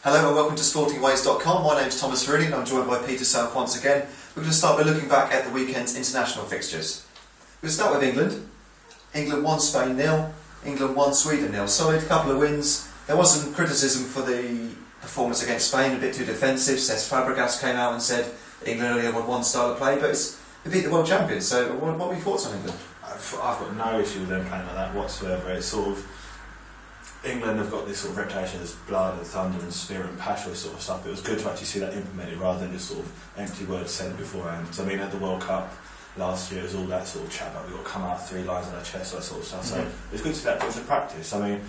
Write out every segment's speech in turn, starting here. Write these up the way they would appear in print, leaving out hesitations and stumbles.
Hello and welcome to sportingways.com. My name's Thomas Rooney and I'm joined by Peter South once again. We're going to start by looking back at the weekend's international fixtures. We'll start with England. England won Spain 0, England won Sweden 0. Solid couple of wins. There was some criticism for the performance against Spain, a bit too defensive. Cesc Fabregas came out and said England only had one style of play, but they beat the world champions. So what were your thoughts on England? I've got no issue with them playing like that whatsoever. It's sort of England have got this sort of reputation as blood and thunder and spirit and passion sort of stuff. It was good to actually see that implemented rather than just sort of empty words said beforehand. So I mean, at the World Cup last year, it was all that sort of chat about we've got to come out 3 lines on our chest, that sort of stuff. So it's good to see that put into practice. I mean,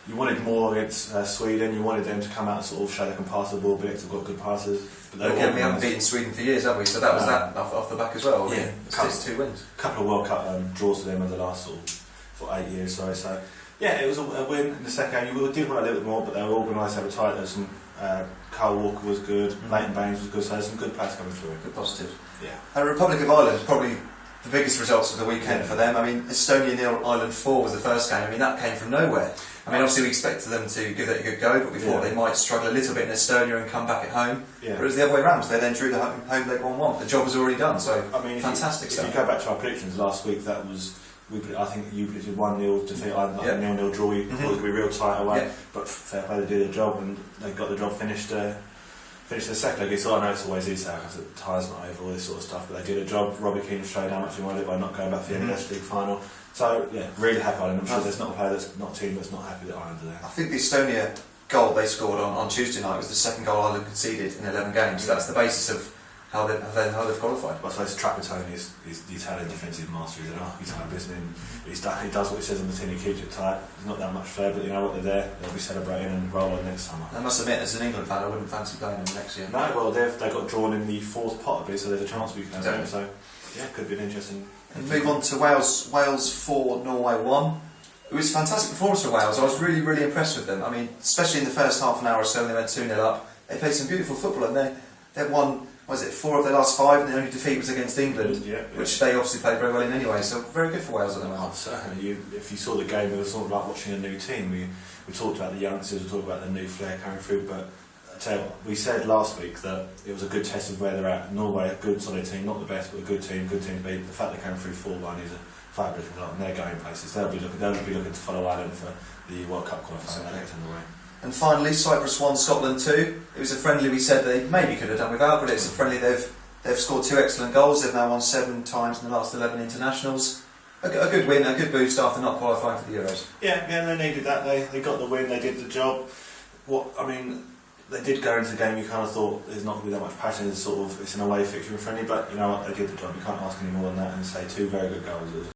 you wanted more against Sweden. You wanted them to come out and sort of show they can pass the ball a bit. They've got good passes. But we haven't beaten Sweden for years, have we? So that was that off the back as well. Yeah, it's 2 wins. A couple of World Cup draws to them over the last sort of for 8 years. So yeah, it was a win in the second game. You did want a little bit more, but they were organised, they were tight. There was some Kyle Walker was good, Leighton Baines was good, so there's some good players coming through. Good positive. Yeah. And Republic of Ireland, probably the biggest results of the weekend for them. I mean, Estonia 0, Ireland 4 was the first game. I mean, that came from nowhere. I mean, obviously we expected them to give it a good go, but we thought they might struggle a little bit in Estonia and come back at home. Yeah. But it was the other way around. They then drew the home leg 1-1. The job was already done, so I mean, fantastic stuff. If you go back to our predictions last week, that was... I think you predicted 1-0 defeat, I think 0-0 draw. You thought it would be real tight away, but fair play, they did their job and they got the job finished. Finished the second leg. So I know it's always easy because the tie's not over, all this sort of stuff, but they did a job. Robbie Keane showed how much he wanted it by not going back to the NLS League final. So yeah, really happy Ireland. I'm sure there's not a player that's not a team that's not happy that Ireland are there. I think the Estonia goal they scored on Tuesday night was the second goal Ireland conceded in 11 games. So that's the basis of how they've qualified. I suppose Trapattoni is the Italian defensive master. He's an archetype, isn't he? He does what he says on the tin, he keeps it tight. There's not that much fair, but you know what, they're there. They'll be celebrating and roll on next summer. I must admit, as an England fan, I wouldn't fancy playing them next year. No, well, they got drawn in the 4th pot a bit, so there's a chance we can have them. So yeah, could be an interesting. And move on to Wales. Wales 4, Norway 1. It was a fantastic performance for Wales. I was really, really impressed with them. I mean, especially in the first half an hour or so, when they went 2-0 up. They played some beautiful football, and they've won. Was it 4 of their last 5, and the only defeat was against England, which they obviously played very well in anyway, so very good for Wales at the moment. Certainly, if you saw the game, it was sort of like watching a new team. We talked about the youngsters, we talked about the new flair coming through, but I tell you what, we said last week that it was a good test of where they're at. Norway, a good solid team, not the best, but a good team to beat. The fact they came through 4-1 is a fabulous result, and they're going places. They'll be looking to follow Ireland for the World Cup qualifying next in the way. And finally, Cyprus 1, Scotland 2. It was a friendly we said they maybe could have done without, but it's a friendly they've scored 2 excellent goals. They've now won 7 times in the last 11 internationals. A good win, a good boost after not qualifying for the Euros. Yeah, they needed that. They got the win. They did the job. They did go into the game. You kind of thought there's not going to be that much passion. It's an away fixture and friendly, but you know what? They did the job. You can't ask any more than that and say 2 very good goals. It was